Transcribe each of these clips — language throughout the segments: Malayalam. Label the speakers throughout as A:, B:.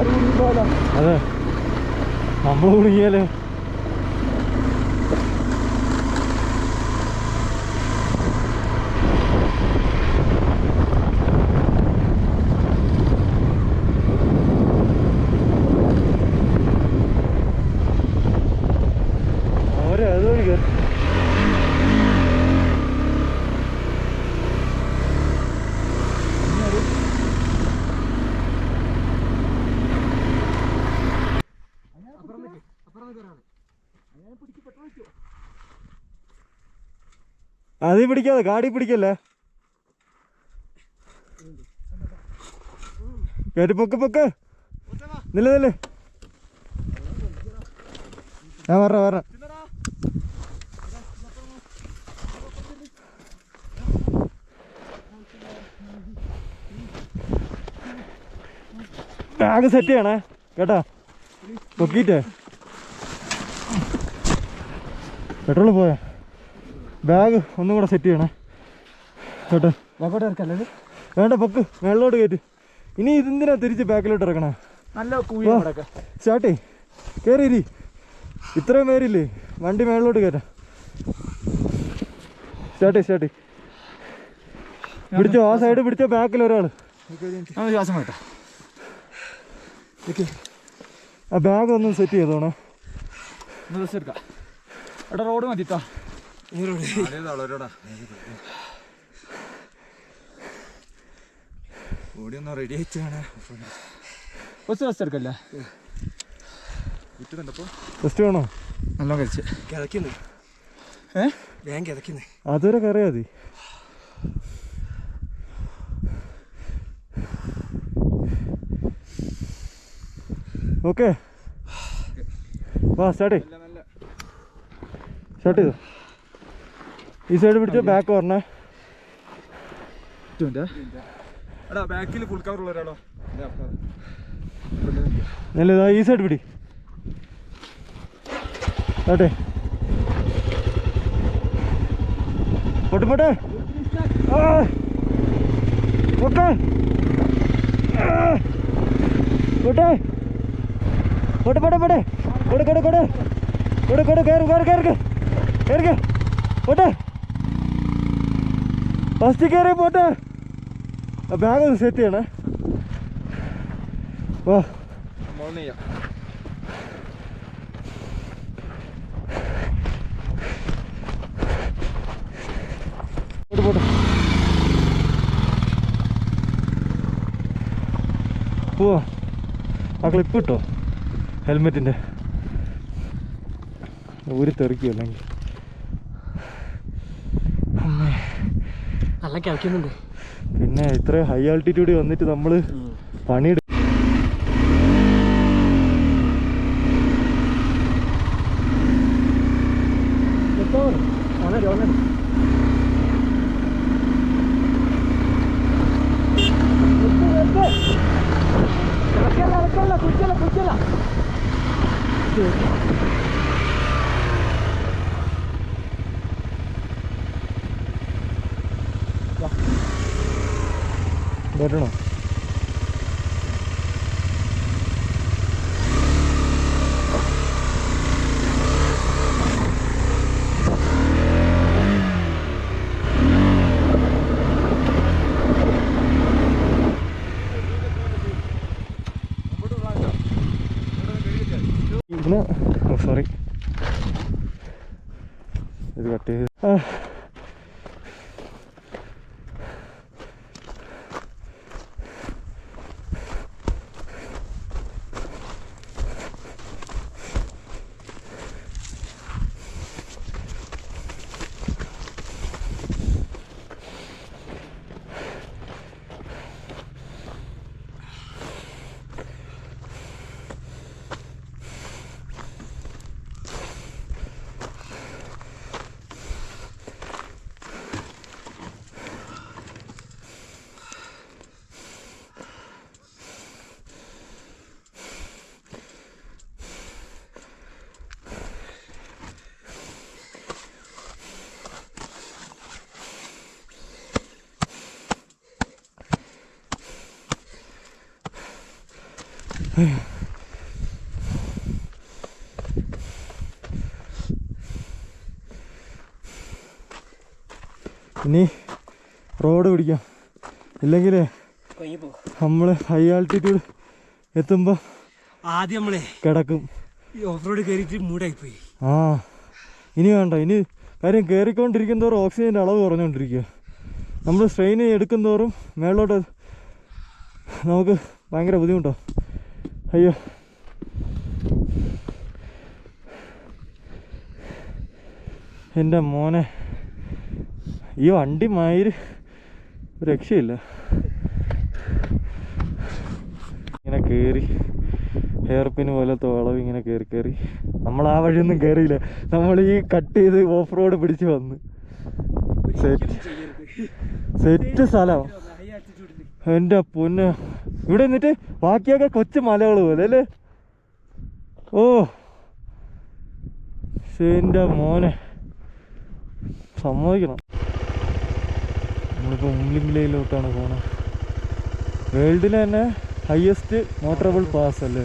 A: അതെ, നമ്മൾ കുടുങ്ങിയാലോ. അത് പിടിക്കാതെ, ഗാഡി പിടിക്കല്ലേ. കയറ്റി പൊക്ക്. നില്ലേ ഞാൻ പറഞ്ഞ ബാഗ് സെറ്റ് ചെയ്യണേ കേട്ടാ. പൊക്കിട്ടേ പെട്രോൾ പോയാ. ബാഗ് ഒന്നും കൂടെ സെറ്റ് ചെയ്യണേ കേട്ടോ. വേണ്ട, പൊക്ക് മേളിലോട്ട് കയറ്റി. ഇനി ഇതെന്തിനാ തിരിച്ച് ബാക്കിലോട്ട് ഇറക്കണേ? നല്ല സ്റ്റാർട്ടേ കയറിയിരി. ഇത്രയും പേരില്ലേ, വണ്ടി മേളിലോട്ട് കയറ്റാം. സ്റ്റാർട്ടേ പിടിച്ചോ, ആ സൈഡ് പിടിച്ചോ. ബാക്കിൽ ഒരാൾ
B: ശ്വാസം കേട്ടോ.
A: ആ ബാഗ് ഒന്ന് സെറ്റ് ചെയ്തോണേ.
B: എടാ റോഡ് മതിട്ടോ.
C: ഓടിയൊന്ന് റെഡി ആയിട്ടാണ്.
B: റെസ്റ്റ് എടുക്കല്ലേ?
A: റെസ്റ്റ് വേണോ?
B: നല്ല കഴിച്ച്
C: കിതക്കുന്നു. വേഗം കിതക്കുന്നു.
A: അതുവരെ കയറിയാ മതി. ഓക്കെ വാ, സ്റ്റാർട്ട് ചെയ്തോ. ഈ സൈഡ് പിടിച്ചോ, ബാക്ക് പറഞ്ഞേ.
C: ബാക്കിൽ ഫുൾ കവർ ഉള്ള ഒരാളോ?
A: നല്ലതാ, ഈ സൈഡ് പിടി. ആട്ടെ പോട്ടെ ഓക്കെ. പോട്ടെ ഫസ്റ്റ് കയറി പോട്ടെ. ബാഗ് ഒന്ന് സെറ്റ് ചെയ്യണേ. വാ പോട്ടെ. പോവാ. ആ ക്ലിപ്പ് കിട്ടോ ഹെൽമെറ്റിൻ്റെ? ഊരി തെറിക്കും അല്ലെങ്കിൽ.
B: നല്ല കിടക്കുന്നുണ്ട്.
A: പിന്നെ ഇത്രയും ഹൈ ആൾട്ടിറ്റ്യൂഡിൽ വന്നിട്ട് നമ്മൾ പണിയെടുക്കും. വരണോ? സോറി, ഇത് കട്ട് ചെയ്ത്. ഇനി റോഡ് പിടിക്കാം, ഇല്ലെങ്കിൽ നമ്മൾ ഹൈ ആൾട്ടിറ്റ്യൂഡ് എത്തുമ്പോൾ
C: ആദ്യം നമ്മളെ
A: കിടക്കും.
C: ഈ ഓഫ് റോഡ് കയറിയിട്ട് മൂടായിപ്പോയി.
A: ആ ഇനി വേണ്ട. ഇനി കാര്യം കയറിക്കൊണ്ടിരിക്കും തോറും ഓക്സിജൻ്റെ അളവ് കുറഞ്ഞുകൊണ്ടിരിക്കുക. നമ്മൾ സ്ട്രെയിൻ എടുക്കും തോറും മേളിലോട്ട് നമുക്ക് ഭയങ്കര ബുദ്ധിമുട്ടോ. അയ്യോ, എൻ്റെ മോനെ, ഈ വണ്ടി മയിര് ഒരു രക്ഷയില്ല. ഇങ്ങനെ കയറി ഹെയർ പിന് പോലത്തെ വളവ് ഇങ്ങനെ കയറി കയറി നമ്മൾ ആ വഴിയൊന്നും കയറിയില്ല. നമ്മൾ ഈ കട്ട് ചെയ്ത് ഓഫ് റോഡ് പിടിച്ച് വന്ന് സെറ്റ് സ്ഥലം. എൻ്റെ പൊന്ന്, ഇവിടെ നിന്നിട്ട് ബാക്കിയൊക്കെ കൊച്ചു മലകൾ പോലെ അല്ലേ. ഓ എൻ്റെ മോനെ, സമ്മതിക്കണം. നമ്മളിപ്പോൾ ഉംലിംഗ്ലയിലോട്ടാണ് പോകുന്നത്. വേൾഡിലെ തന്നെ ഹയസ്റ്റ് മോട്ടറബിൾ പാസ് അല്ലേ.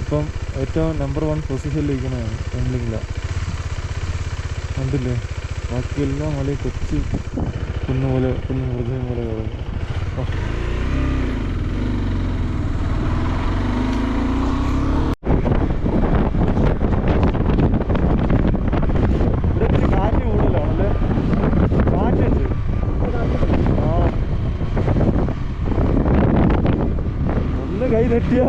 A: ഇപ്പം ഏറ്റവും നമ്പർ 1 പൊസിഷനിലിരിക്കുന്നതാണ് ഉംലിംഗ്ല. കണ്ടില്ലേ, ബാക്കിയെല്ലാം മല കൊച്ചു കുന്നു മൃഗം പോലെ കിടക്കും. കാറ്റ് കൂടുതലാണല്ലേ, കാറ്റുണ്ട്. ആ ഒന്ന് കൈ തെറ്റിയാ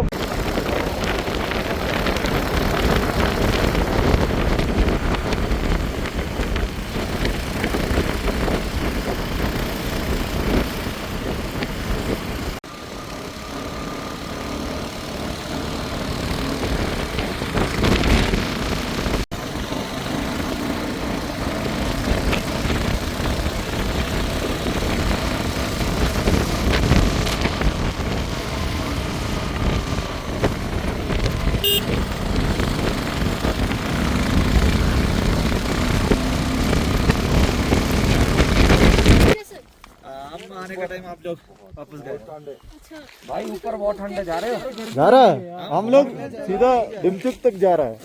C: भाई ऊपर बहुत ठंडे जा रहे हो?
A: जा रहा है, हम लोग सीधा डिमचुक तक जा रहा है.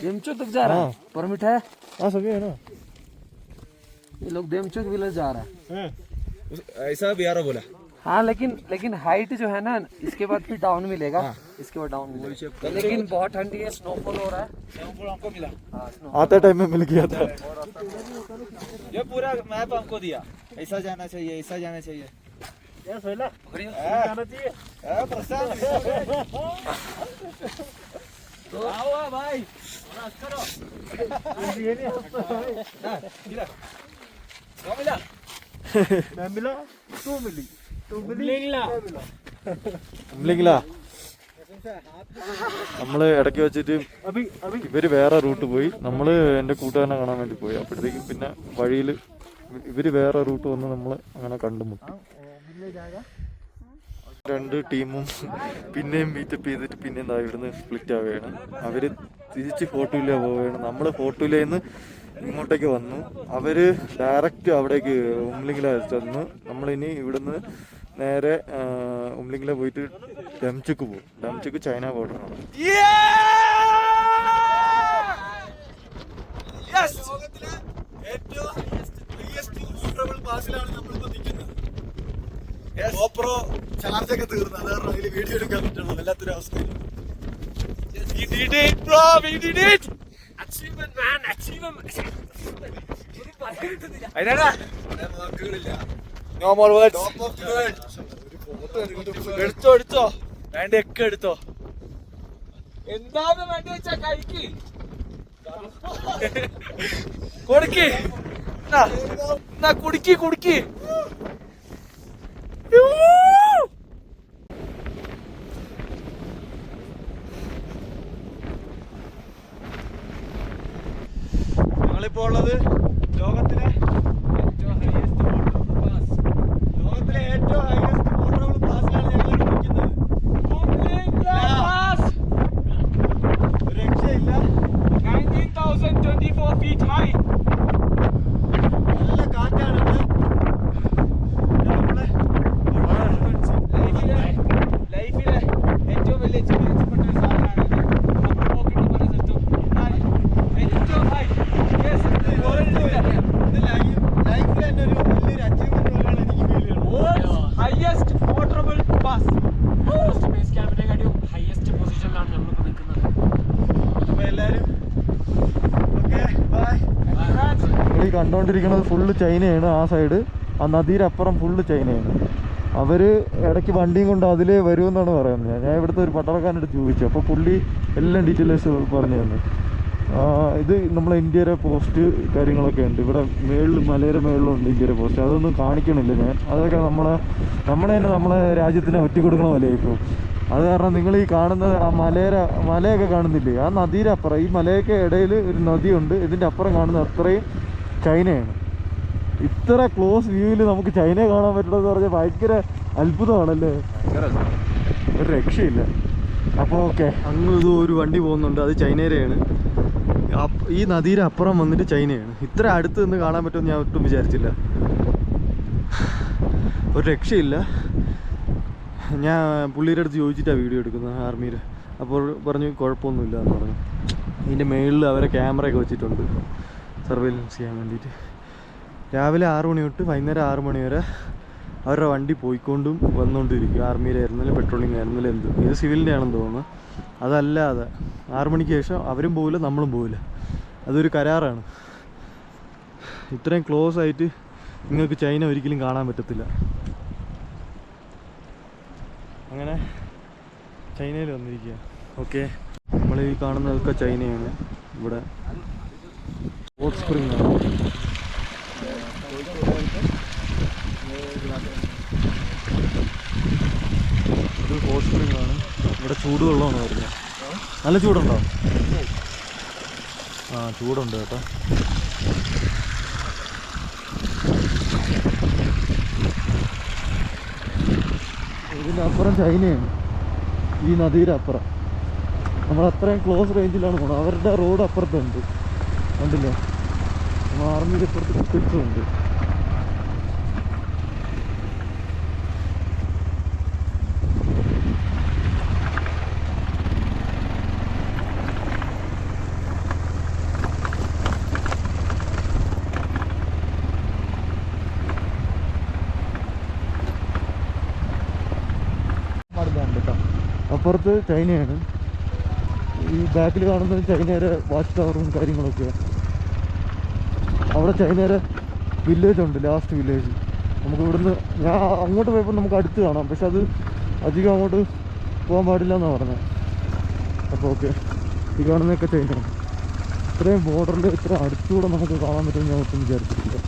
B: डेमचुक तक जा रहा है. परमिट है?
A: हाँ सभी है ना.
B: ये लोग डेमचुक विलेज जा रहा है.
C: ऐसा बिहार बोला.
B: हाँ, लेकिन हाइट जो है ना, इसके बाद फिर डाउन मिलेगा. इसके बाद डाउन मिलेगा. लेकिन बहुत ठंडी है, स्नोफॉल हो रहा है. स्नोफॉल हमको मिला.
A: आते टाइम में मिल गया था.
C: ये पूरा मैप हमको दिया, ऐसा जाना चाहिए, ऐसा जाना चाहिए. जाना चाहिए. तो आओ भाई, करो. मिला. मैं मिला, तू मिली.
A: നമ്മള് ഇടയ്ക്ക് വെച്ചിട്ട് ഇവര് വേറെ റൂട്ട് പോയി, നമ്മള് എൻ്റെ കൂട്ടുകാരനെ കാണാൻ വേണ്ടി പോയി. അപ്പോഴത്തേക്കും പിന്നെ വഴിയിൽ ഇവര് വേറെ റൂട്ട് വന്ന് നമ്മള് അങ്ങനെ കണ്ടുമുട്ടി. 2 ടീമും പിന്നെയും മീറ്റപ്പ് ചെയ്തിട്ട് പിന്നെയും ഇവിടുന്ന് സ്പ്ലിറ്റ് ആവുകയാണ്. അവര് തിരിച്ച് ഫോർട്ടുവില്ല പോവുകയാണ്. നമ്മള് ഫോർട്ടുവിലേന്ന് ഇങ്ങോട്ടേക്ക് വന്നു. അവര് ഡയറക്റ്റ് അവിടേക്ക് ഉംലിംഗ്ല ചെന്നു. നമ്മളിനി ഇവിടുന്ന് നേരെ ഉംലിംഗ്ല പോയിട്ട് ഡംചുക്ക് പോകും. ഡംചുക്ക് ചൈന ബോർഡറാണ്.
C: ചാർജൊക്കെ തീർന്നു, അതാണ് അതിൽ വീഡിയോ എടുക്കാൻ പറ്റുള്ളൂ. വല്ലാത്തൊരു അവസ്ഥ. എടുത്തോ വേണ്ട, ഒക്കെ എടുത്തോ. എന്താന്ന് വേണ്ടി വെച്ചാ കഴിക്ക്, കൊടുക്ക്, കുടുക്കി. ഞങ്ങളിപ്പോ ഉള്ളത് ലോകത്തിലെ ഏറ്റവും ഹൈയസ്റ്റ് മോട്ടറബിൾ പാസ്, ലോകത്തിലെ ഏറ്റവും ഹൈയസ്റ്റ് മോട്ടറബിൾ പാസിലാണ് ഞങ്ങൾ നിൽക്കുന്നത്. ഒരു രക്ഷയില്ല. 19,024 feet high. നല്ല കാറ്റാണ്. ലൈഫിലെ ഏറ്റവും വലിയ മെച്ചപ്പെട്ട ഒരു സാധനമാണ് നമ്മൾ നോക്കിയിട്ട് പല സിസ്റ്റം ഏറ്റവും ഹൈ ലൈഫിൽ തന്നെ ഒരു വലിയൊരു അച്ചീവ്മെന്റ് പോലെയാണ് എനിക്ക് ഫീൽ ചെയ്യുന്നത്. ഹയസ്റ്റ് പോർട്ടബിൾ പാസ്
B: ബേസ് ക്യാമ്പിനെക്കാട്ടിയും ഹയസ്റ്റ് പൊസിഷനിലാണ് നമ്മളിപ്പോൾ നിൽക്കുന്നത്.
C: അപ്പോൾ എല്ലാവരും ഓക്കെ ബൈ.
A: ഈ കണ്ടുകൊണ്ടിരിക്കുന്നത് ഫുള്ള് ചൈനയാണ്. ആ സൈഡ് ആ നദിയിലപ്പുറം ഫുള്ള് ചൈനയാണ്. അവർ ഇടയ്ക്ക് വണ്ടിയും കൊണ്ട് അതിലേ വരുമെന്നാണ് പറയുന്നത്. ഞാൻ ഇവിടുത്തെ ഒരു പട്ടാളക്കാരനോട് ചോദിച്ചു. അപ്പോൾ പുള്ളി എല്ലാം ഡീറ്റെയിൽസ് പറഞ്ഞു തന്നു. ഇത് നമ്മളെ ഇന്ത്യയുടെ പോസ്റ്റ് കാര്യങ്ങളൊക്കെ ഉണ്ട് ഇവിടെ മേളിൽ, മലയുടെ മേളിലുണ്ട് ഇന്ത്യയുടെ പോസ്റ്റ്. അതൊന്നും കാണിക്കണില്ല ഞാൻ. അതൊക്കെ നമ്മളെ രാജ്യത്തിനെ ഒറ്റ കൊടുക്കണ പോലെയായി ഇപ്പോൾ. അത് കാരണം നിങ്ങൾ ഈ കാണുന്ന ആ മലയൊക്കെ കാണുന്നില്ലേ, ആ നദിയുടെ അപ്പുറം, ഈ മലയൊക്കെ ഇടയിൽ ഒരു നദിയുണ്ട്. ഇതിൻ്റെ അപ്പുറം കാണുന്ന അത്രയും ചൈനയാണ്. ഇത്ര ക്ലോസ് വ്യൂവിൽ നമുക്ക് ചൈനയെ കാണാൻ പറ്റണമെന്ന് പറഞ്ഞാൽ ഭയങ്കര അത്ഭുതമാണല്ലേ, ഒരു രക്ഷയില്ല. അപ്പോൾ ഓക്കെ, അങ്ങ് ഇത് ഒരു വണ്ടി പോകുന്നുണ്ട്, അത് ചൈനയുടെയാണ്. ഈ നദിയുടെ അപ്പുറം വന്നിട്ട് ചൈനയാണ്. ഇത്ര അടുത്ത് നിന്ന് കാണാൻ പറ്റുമെന്ന് ഞാൻ ഒട്ടും വിചാരിച്ചില്ല. ഒരു രക്ഷയില്ല. ഞാൻ പുള്ളിയുടെ അടുത്ത് ചോദിച്ചിട്ടാണ് വീഡിയോ എടുക്കുന്നത്, ആർമിയിൽ. അപ്പോൾ പറഞ്ഞു കുഴപ്പമൊന്നുമില്ല എന്ന് പറഞ്ഞു. ഇതിൻ്റെ മേളിൽ അവരെ ക്യാമറയൊക്കെ വെച്ചിട്ടുണ്ട് സർവൈലൻസ് ചെയ്യാൻ വേണ്ടിയിട്ട്. രാവിലെ 6 മണി തൊട്ട് വൈകുന്നേരം 6 മണി വരെ അവരുടെ വണ്ടി പോയിക്കൊണ്ടും വന്നുകൊണ്ടിരിക്കും. ആർമിയിലായിരുന്നാലും പെട്രോളിംഗ് ആയിരുന്നാലും എന്ത്. ഇത് സിവിലിൻ്റെ ആണെന്ന് തോന്നുന്നു. അതല്ലാതെ 6 മണിക്ക് ശേഷം അവരും പോവില്ല, നമ്മളും പോവില്ല. അതൊരു കരാറാണ്. ഇത്രയും ക്ലോസ് ആയിട്ട് നിങ്ങൾക്ക് ചൈന ഒരിക്കലും കാണാൻ പറ്റത്തില്ല. അങ്ങനെ ചൈനയിൽ വന്നിരിക്കുക. ഓക്കെ, നമ്മൾ ഈ കാണുന്നതൊക്കെ ചൈനയാണ്. ഇവിടെ ഹോട്ട് സ്പ്രിംഗ് ആണ്. ഇത് ഹോട്ട് സ്പ്രിംഗ് ആണ്. ഇവിടെ ചൂടുവെള്ളമാണ് വരുന്നത്. നല്ല ചൂടുണ്ടോ? ആ, ചൂടുണ്ട് കേട്ടോ. ഇതിൻ്റെ അപ്പുറം ചൈനയാണ്, ഈ നദിയുടെ അപ്പുറം. നമ്മൾ അത്രയും ക്ലോസ് റേഞ്ചിലാണ് പോകണം. അവരുടെ റോഡ് അപ്പുറത്തുണ്ട്, കണ്ടില്ലേ? നമ്മൾ ആർമിയുടെ അപ്പുറത്ത് കുത്തിച്ചുണ്ട്. അപ്പുറത്ത് ചൈനയാണ്. ഈ ബാക്കിൽ കാണുന്നത് ചൈനയുടെ വാച്ച് ടവറും കാര്യങ്ങളൊക്കെ. അവിടെ ചൈനയുടെ വില്ലേജ് ഉണ്ട്, ലാസ്റ്റ് വില്ലേജ്. നമുക്ക് ഇവിടുന്ന്, ഞാൻ അങ്ങോട്ട് പോയപ്പോൾ നമുക്ക് അടുത്ത് കാണാം, പക്ഷെ അത് അധികം അങ്ങോട്ട് പോകാൻ പാടില്ല എന്നാണ് പറഞ്ഞത്. അപ്പോൾ ഓക്കെ, ഈ കാണുന്നതൊക്കെ ചൈനയാണ്. ഇത്രയും ബോർഡറിൽ ഇത്ര അടുത്തുകൂടെ നമുക്ക് കാണാൻ പറ്റുമെന്ന് ഞാൻ ഒട്ടും വിചാരിച്ചിട്ടില്ല.